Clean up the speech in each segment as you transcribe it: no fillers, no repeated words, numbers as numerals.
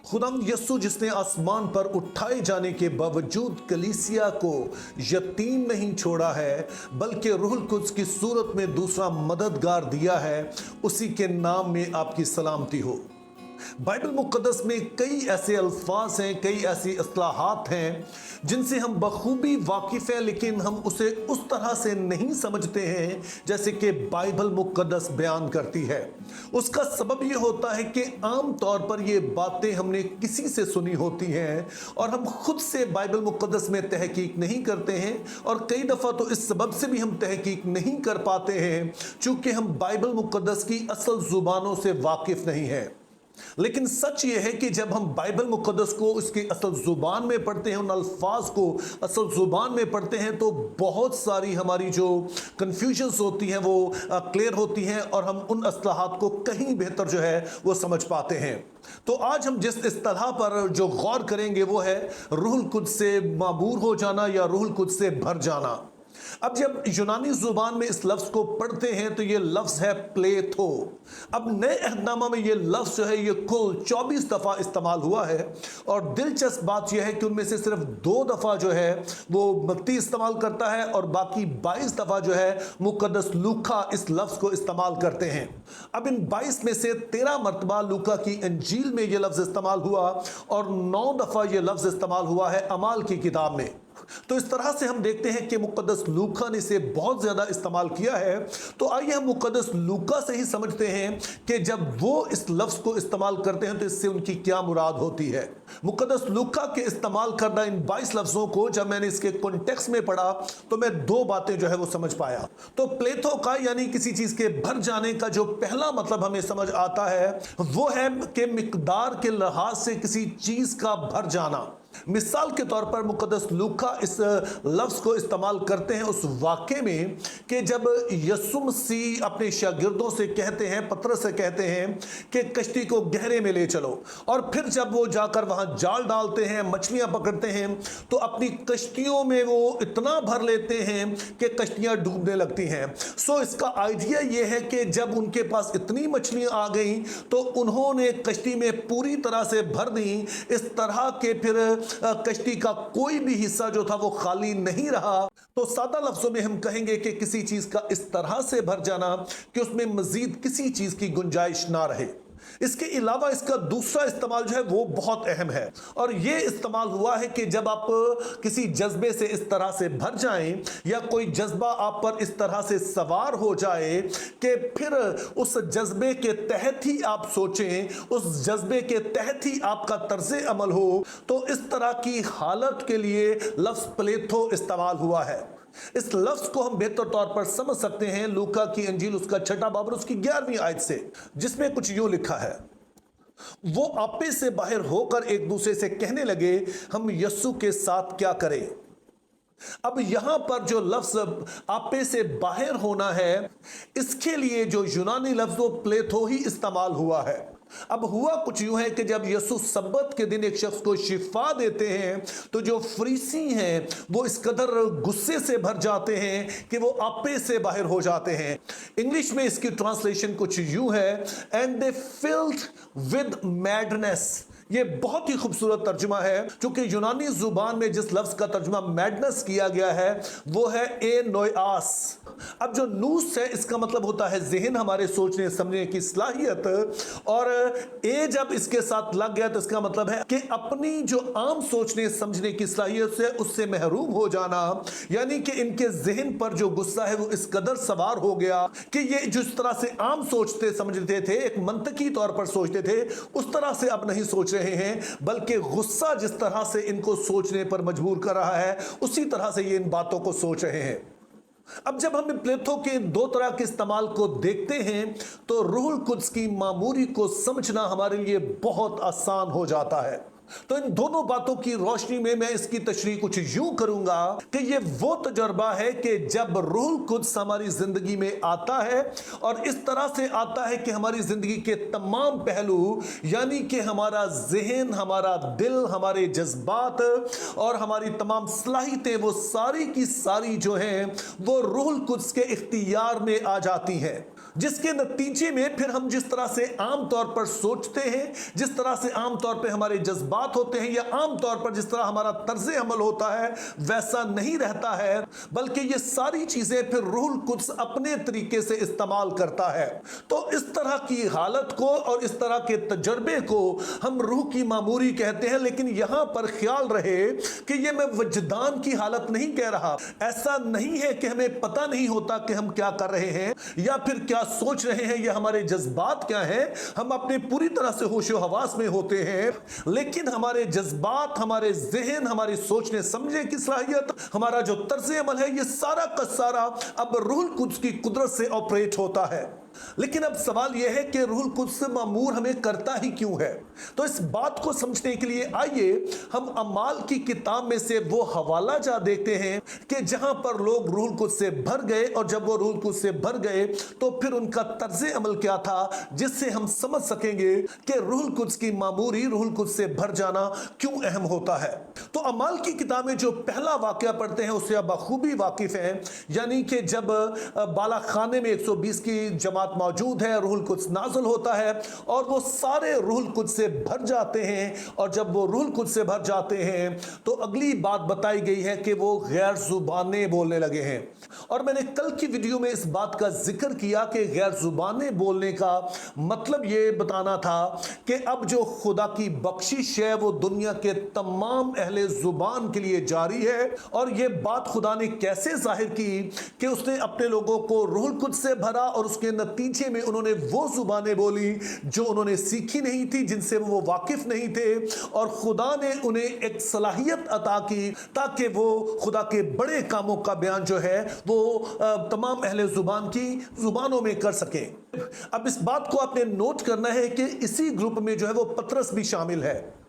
खुदावंद यीशु जिसने आसमान पर उठाए जाने के बावजूद कलीसिया को यतीम नहीं छोड़ा है, बल्कि रूहुल कुद्स की सूरत में दूसरा मददगार दिया है, उसी के नाम में आपकी सलामती हो। बाइबल मुक़द्दस में कई ऐसे अल्फाज हैं, कई ऐसी इस्तिलाहात हैं जिनसे हम बखूबी वाकिफ़ हैं, लेकिन हम उसे उस तरह से नहीं समझते हैं जैसे कि बाइबल मुक़द्दस बयान करती है। उसका सबब ये होता है कि आम तौर पर ये बातें हमने किसी से सुनी होती हैं और हम खुद से बाइबल मुक़द्दस में तहकीक नहीं करते हैं, और कई दफ़ा तो इस सबब से भी हम तहकीक नहीं कर पाते हैं चूँकि हम बाइबल मुक़द्दस की असल ज़ुबानों से वाकिफ़ नहीं हैं। लेकिन सच ये है कि जब हम बाइबल मुक़द्दस को उसकी असल ज़ुबान में पढ़ते हैं, उन अल्फाज को असल ज़ुबान में पढ़ते हैं, तो बहुत सारी हमारी जो कन्फ्यूजन्स होती हैं वो क्लियर होती हैं और हम उन इस्तिलाहात को कहीं बेहतर जो है वो समझ पाते हैं। तो आज हम जिस इस्तिलाह पर जो गौर करेंगे वो है रूहुल कुद्स से माबूर हो जाना या रूहुल कुद्स से भर जाना। अब जब यूनानी जुबान में इस लफ्ज़ को पढ़ते हैं तो ये लफ्ज़ है प्लेथो। अब नए अहदनामा में ये लफ्ज़ जो है ये कुल 24 दफ़ा इस्तेमाल हुआ है, और दिलचस्प बात यह है कि उनमें से सिर्फ 2 दफ़ा जो है वो मत्ती इस्तेमाल करता है और बाकी 22 दफ़ा जो है मुक़द्दस लूका इस लफ्ज़ को इस्तेमाल करते हैं। अब इन 22 में से 13 मरतबा लूका की इंजील में ये लफ्ज़ इस्तेमाल हुआ और 9 दफ़ा ये लफ्ज़ इस्तेमाल हुआ है अमाल की किताब में। तो इस तरह से हम देखते हैं कि मुक़द्दस लूका ने इसे बहुत ज़्यादा इस्तेमाल किया है। तो आइए हम मुक़द्दस लूका से ही समझते हैं कि जब वो इस लफ्ज़ को इस्तेमाल करते हैं तो इससे उनकी क्या मुराद होती है। मुक़द्दस लूका के इस्तेमाल करना इन 22 लफ्ज़ों को जब मैंने इसके कॉन्टेक्स्ट में पढ़ा तो मैं 2 बातें जो है वो समझ पाया। तो प्लेथो का यानी किसी चीज़ के भर जाने का जो पहला मतलब हमें समझ आता है वो है कि मिक़दार के लिहाज से किसी चीज़ का भर जाना। मिसाल के तौर पर मुक़द्दस लूका इस लफ्ज़ को इस्तेमाल करते हैं उस वाक़े में कि जब यीशु मसीह अपने शागिर्दों से कहते हैं, पतरस से कहते हैं कि कश्ती को गहरे में ले चलो, और फिर जब वो जाकर वहाँ जाल डालते हैं, मछलियाँ पकड़ते हैं, तो अपनी कश्तियों में वो इतना भर लेते हैं कि कश्तियाँ डूबने लगती हैं। सो इसका आइडिया ये है कि जब उनके पास इतनी मछलियाँ आ गई तो उन्होंने कश्ती में पूरी तरह से भर दी, इस तरह के फिर कश्ती का कोई भी हिस्सा जो था वो खाली नहीं रहा। तो सादा लफ्जों में हम कहेंगे कि किसी चीज का इस तरह से भर जाना कि उसमें मजीद किसी चीज की गुंजाइश ना रहे। इसके अलावा इसका दूसरा इस्तेमाल जो है वो बहुत अहम है, और ये इस्तेमाल हुआ है कि जब आप किसी जज्बे से इस तरह से भर जाएं या कोई जज्बा आप पर इस तरह से सवार हो जाए कि फिर उस जज्बे के तहत ही आप सोचें, उस जज्बे के तहत ही आपका तर्ज़े अमल हो, तो इस तरह की हालत के लिए लफ्ज़ प्लेथो इस्तेमाल हुआ है। इस लफ्ज़ को हम बेहतर तौर पर समझ सकते हैं लूका की इंजील उसका 6 बाब उसकी 11वीं आयत से, जिसमें कुछ यूं लिखा है, वो आपे से बाहर होकर एक दूसरे से कहने लगे, हम यीशु के साथ क्या करें। अब यहां पर जो लफ्ज़ आपे से बाहर होना है, इसके लिए जो यूनानी लफ्ज़ वो प्लेथो ही इस्तेमाल हुआ है। अब हुआ कुछ यूं है कि जब यीशु सब्बत के दिन एक शख्स को शिफा देते हैं तो जो फरीसी हैं वो इस कदर गुस्से से भर जाते हैं कि वो आपे से बाहर हो जाते हैं। इंग्लिश में इसकी ट्रांसलेशन कुछ यूं है, and they filled with madness. ये बहुत ही खूबसूरत तर्जुमा है, क्योंकि यूनानी जुबान में जिस लफ्ज़ का तर्जुमा मैडनेस किया गया है वो है ए नोयास। अब जो नूस है इसका मतलब होता है जहन, हमारे सोचने समझने की सलाहियत, और ए जब इसके साथ लग गया तो इसका मतलब है कि अपनी जो आम सोचने समझने की सलाहियत से उससे महरूम हो जाना। यानी कि इनके जहन पर जो गुस्सा है वो इस कदर सवार हो गया कि ये जिस तरह से आम सोचते समझते थे, एक मंतकी तौर पर सोचते थे, उस तरह से अब नहीं सोच रहे हैं, बल्कि गुस्सा जिस तरह से इनको सोचने पर मजबूर कर रहा है उसी तरह से ये इन बातों को सोच रहे हैं। अब जब हम प्लेथो के 2 तरह के इस्तेमाल को देखते हैं तो रूहुल कुद्स की मामूरी को समझना हमारे लिए बहुत आसान हो जाता है। तो इन दोनों बातों की रोशनी में मैं इसकी तशरीह कुछ यूं करूंगा कि ये वो तजर्बा है कि जब रूहुल कुद्स हमारी जिंदगी में आता है, और इस तरह से आता है कि हमारी जिंदगी के तमाम पहलू, यानी कि हमारा जहन, हमारा दिल, हमारे जज्बात और हमारी तमाम सलाहियतें, वो सारी की सारी जो हैं वो रूहुल कुद्स के इख्तियार में आ जाती हैं। जिस के नतीजे में फिर हम जिस तरह से आम तौर पर सोचते हैं, जिस तरह से आम तौर पे हमारे जज्बात होते हैं, या आम तौर पर जिस तरह हमारा तर्ज़े अमल होता है वैसा नहीं रहता है, बल्कि ये सारी चीजें फिर रूहुल कुद्स अपने तरीके से इस्तेमाल करता है। तो इस तरह की हालत को और इस तरह के तजर्बे को हम रूह की मामूरी कहते हैं। लेकिन यहां पर ख्याल रहे कि ये मैं वजदान की हालत नहीं कह रहा। ऐसा नहीं है कि हमें पता नहीं होता कि हम क्या कर रहे हैं या फिर क्या सोच रहे हैं या हमारे जज्बात क्या हैं। हम अपने पूरी तरह से होशो हवास में होते हैं, लेकिन हमारे जज्बात, हमारे ज़हन, हमारी सोचने समझने की सलाहियत, हमारा जो तर्ज़ अमल है, ये सारा का सारा अब रूहुल कुद्स की कुदरत से ऑपरेट होता है। लेकिन अब सवाल यह है कि रूहुल कुद्स मामूर हमें करता ही क्यों है। तो इस बात को समझने के लिए आइए हम अमाल की किताब में से वो हवाला जा देखते हैं कि जहां पर लोग रूहुल कुद्स से भर गए, और जब वो रूहुल कुद्स से भर गए तो फिर उनका तर्ज़े अमल क्या था, जिससे हम समझ सकेंगे कि रूहुल कुद्स की मामूरी, रूहुल कुद्स से भर जाना क्यों अहम होता है। तो अमाल की किताब में जो पहला वाकया पढ़ते हैं उससे आप बखूबी वाकिफ हैं, यानी कि जब बाला खाने में 120 की जमात मौजूद है, रूहुल कुद्स नाज़िल होता है और वो सारे रूहुल कुद्स से भर जाते हैं। और जब वो रूहुल कुद्स से भर जाते हैं तो अगली बात बताई गई है कि वो गैर जुबानें बोलने लगे हैं। और मैंने कल की वीडियो में इस बात का जिक्र किया कि गैर जुबानें बोलने का मतलब ये बताना था कि अब जो खुदा की बख्शिश है वो दुनिया के तमाम अहले जुबान के लिए जारी है। और ये बात खुदा ने कैसे जाहिर की कि उसने अपने लोगों को रूहुल कुद्स से भरा और उसके नतीजे में उन्होंने वो जुबानें बोली जो उन्होंने सीखी नहीं थी, जिनसे वो वाकिफ नहीं थे, और खुदा ने उन्हें एक सलाहियत अता की ताकि वो खुदा के बड़े कामों का बयान जो है वो तमाम अहले जुबान की जुबानों में कर सके। अब इस बात को आपने नोट करना है कि इसी ग्रुप में जो है वो पतरस भी शामिल है।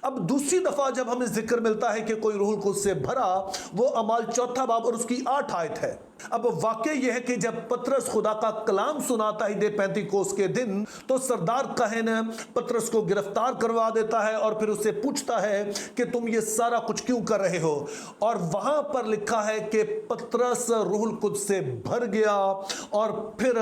अब दूसरी दफा जब हमें जिक्र मिलता है कि कोई रूहुल कुद्स से भरा, वो अमाल 4 बाब और उसकी 8 आयत है। अब वाकई यह है कि जब पतरस खुदा का कलाम सुनाता ही दे पेंतीकोस के दिन, तो सरदार कहन पतरस को गिरफ्तार करवा देता है और फिर उससे पूछता है कि तुम ये सारा कुछ क्यों कर रहे हो। और वहां पर लिखा है कि पतरस रूहुल कुद्स से भर गया और फिर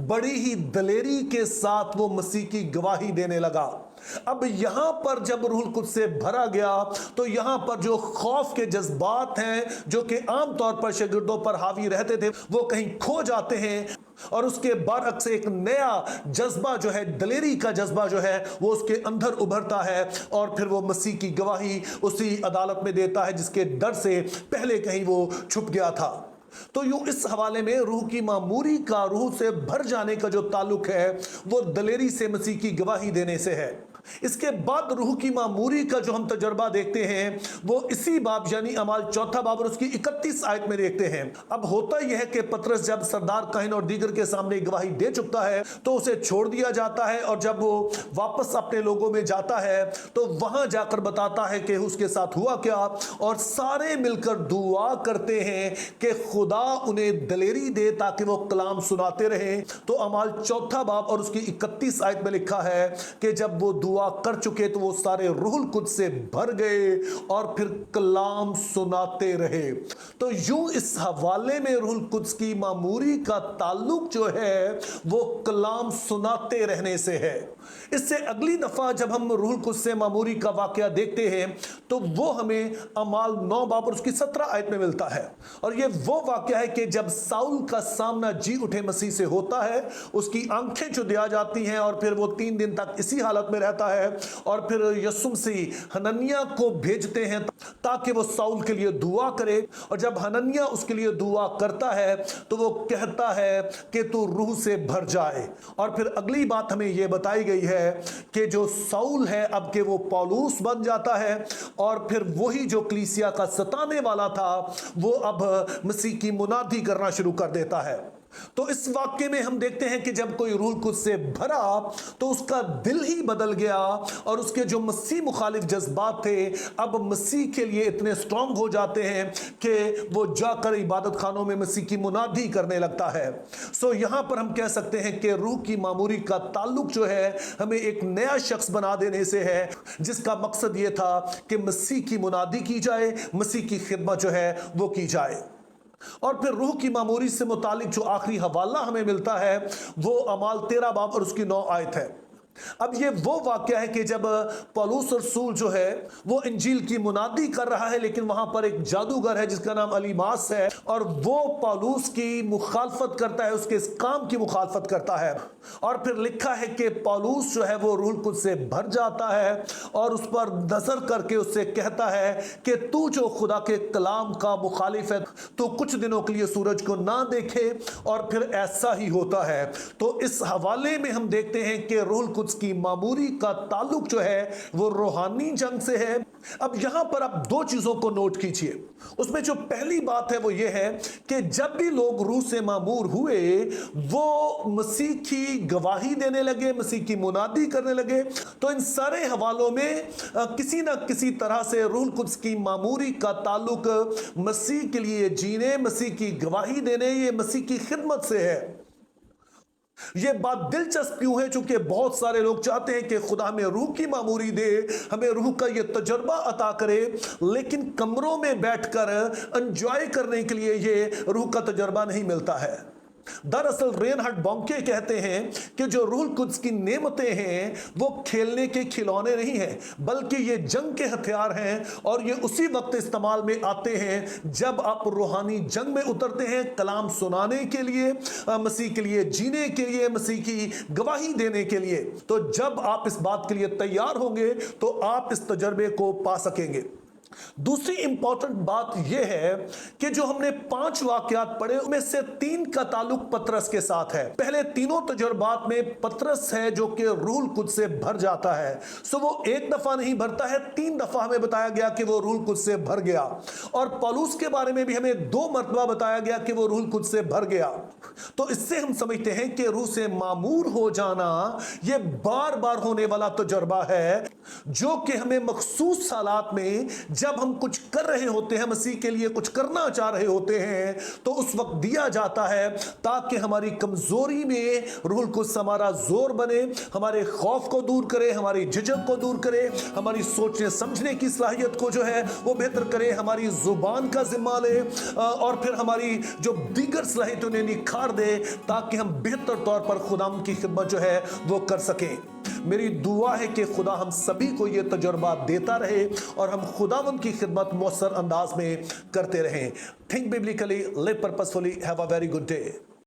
बड़ी ही दलेरी के साथ वो मसीह की गवाही देने लगा। अब यहां पर जब रूहुल कुद्स से भरा गया तो यहां पर जो खौफ के जज्बात हैं जो कि आम तौर पर शागिर्दों पर हावी रहते थे, वो कहीं खो जाते हैं और उसके बरअक्स एक नया जज्बा जो है, दलेरी का जज्बा जो है, वो उसके अंदर उभरता है और फिर वो मसीह की गवाही उसी अदालत में देता है जिसके डर से पहले कहीं वो छुप गया था। तो यूं इस हवाले में रूह की मामूरी का रूह से भर जाने का जो ताल्लुक है वो दलेरी से मसीह की गवाही देने से है। इसके बाद रूह की मामूरी का जो हम तजर्बा देखते हैं वो इसी बाब यानी अमाल 4 बाब और उसकी 31 आयत में देखते हैं। अब होता यह है कि पतरस जब सरदार काहिन और दीगर के सामने गवाही दे चुकता है तो उसे छोड़ दिया जाता है, और जब वो वापस अपने लोगों में जाता है तो वहां जाकर बताता है कि उसके साथ हुआ क्या, और सारे मिलकर दुआ करते हैं कि खुदा उन्हें दलेरी दे ताकि वो कलाम सुनाते रहें। तो अमाल 4 बाब और उसकी 31 आयत में लिखा है कि जब वो दुआ कर चुके तो वो सारे रूहुल कुद्स से भर गए और फिर कलाम सुनाते रहे। तो यूं इस हवाले में रूहुल कुद्स की मामूरी का ताल्लुक जो है वो कलाम सुनाते रहने से है। इससे अगली दफा जब हम रूहुल कुद्स से मामूरी का वाकया देखते हैं तो वो हमें अमाल 9 बाब और उसकी 17 आयत में मिलता है। और ये वो वाकया है कि जब साउल का सामना जी उठे मसीह से होता है, उसकी आंखें चुदिया जाती हैं और फिर वो 3 दिन तक इसी हालत में रहता है, और फिर यीशु मसीह हनन्याह को भेजते हैं ताकि वो साउल के लिए दुआ करे। और जब हनन्याह उसके लिए दुआ करता है तो वो कहता है कि तू रूह से भर जाए। और फिर अगली बात हमें यह बताई गई है कि जो साउल है अब के वो पौलुस बन जाता है, और फिर वही जो कलीसिया का सताने वाला था वो अब मसीह की मुनादी करना शुरू कर देता है। तो इस वाक्य में हम देखते हैं कि जब कोई रूहुल कुद्स से भरा तो उसका दिल ही बदल गया, और उसके जो मसीह मुखालिफ जज्बात थे अब मसीह के लिए इतने स्ट्रांग हो जाते हैं कि वो जाकर इबादत खानों में मसीह की मुनादी करने लगता है। सो यहां पर हम कह सकते हैं कि रूह की मामूरी का ताल्लुक जो है हमें एक नया शख्स बना देने से है, जिसका मकसद ये था कि मसीह की मुनादी की जाए, मसीह की खिदमत जो है वो की जाए। اور پھر روح کی معموری سے متعلق جو آخری حوالہ ہمیں ملتا ہے وہ اعمال 13 باب اور اس کی 9 آیت ہے۔ اب یہ وہ واقعہ ہے کہ جب پولس رسول جو ہے وہ انجیل کی منادی کر رہا ہے، لیکن وہاں پر ایک جادوگر ہے جس کا نام الیماس ہے، اور وہ پولس کی مخالفت کرتا ہے، اس کے اس کام کی مخالفت کرتا ہے، اور پھر لکھا ہے کہ پولس جو ہے وہ روح القدس سے بھر جاتا ہے اور اس پر نظر کر کے اس سے کہتا ہے کہ تو جو خدا کے کلام کا مخالف ہے تو کچھ دنوں کے لیے سورج کو نہ دیکھے، اور پھر ایسا ہی ہوتا ہے۔ تو اس حوالے میں ہم دیکھتے ہیں کہ روح القدس کی معموری کا تعلق جو ہے وہ روحانی جنگ سے ہے۔ اب یہاں پر آپ دو چیزوں کو نوٹ کیجئے۔ اس میں جو پہلی بات ہے وہ یہ ہے کہ جب بھی لوگ روح سے معمور ہوئے وہ مسیح کی گواہی دینے لگے، مسیح کی منادی کرنے لگے، تو ان سارے حوالوں میں کسی نہ کسی طرح سے روح القدس کی معموری کا تعلق مسیح کے لیے جینے، مسیح کی گواہی دینے، یہ مسیح کی خدمت سے ہے۔ یہ بات دلچسپ کیوں ہے؟ چونکہ بہت سارے لوگ چاہتے ہیں کہ خدا ہمیں روح کی معموری دے، ہمیں روح کا یہ تجربہ عطا کرے، لیکن کمروں میں بیٹھ کر انجوائے کرنے کے لیے یہ روح کا تجربہ نہیں ملتا ہے۔ دراصل رینہارڈ بونکے کہتے ہیں کہ جو روح القدس کی نعمتیں ہیں وہ کھیلنے کے کھلونے نہیں ہیں، بلکہ یہ جنگ کے ہتھیار ہیں، اور یہ اسی وقت استعمال میں آتے ہیں جب آپ روحانی جنگ میں اترتے ہیں، کلام سنانے کے لیے، مسیح کے لیے جینے کے لیے، مسیح کی گواہی دینے کے لیے۔ تو جب آپ اس بات کے لیے تیار ہوں گے تو آپ اس تجربے کو پا سکیں گے۔ دوسری امپورٹنٹ بات یہ ہے کہ جو ہم نے 5 واقعات پڑھے ان میں سے 3 کا تعلق پطرس کے ساتھ ہے۔ پہلے تینوں تجربات میں پطرس ہے جو کہ روح القدس سے بھر جاتا ہے، سو وہ ایک دفعہ نہیں بھرتا ہے، 3 دفعہ ہمیں بتایا گیا کہ وہ روح القدس سے بھر گیا، اور پولس کے بارے میں بھی ہمیں 2 مرتبہ بتایا گیا کہ وہ روح القدس سے بھر گیا۔ تو اس سے ہم سمجھتے ہیں کہ روح سے معمور ہو جانا یہ بار بار ہونے والا تجربہ ہے، جو کہ ہمیں مخصوص حالات میں جب ہم کچھ کر رہے ہوتے ہیں، مسیح کے لیے کچھ کرنا چاہ رہے ہوتے ہیں، تو اس وقت دیا جاتا ہے تاکہ ہماری کمزوری میں روح القدس ہمارا زور بنے، ہمارے خوف کو دور کرے، ہماری جھجک کو دور کرے، ہماری سوچنے سمجھنے کی صلاحیت کو جو ہے وہ بہتر کرے، ہماری زبان کا ذمہ لے، اور پھر ہماری جو دیگر صلاحیت انہیں نکھار دے تاکہ ہم بہتر طور پر خدا کی خدمت جو ہے وہ کر سکیں۔ میری دعا ہے کہ خدا ہم سبھی کو یہ تجربہ دیتا رہے اور ہم خداوند کی خدمت مؤثر انداز میں کرتے رہیں۔ Think biblically, live purposefully, have a very good day.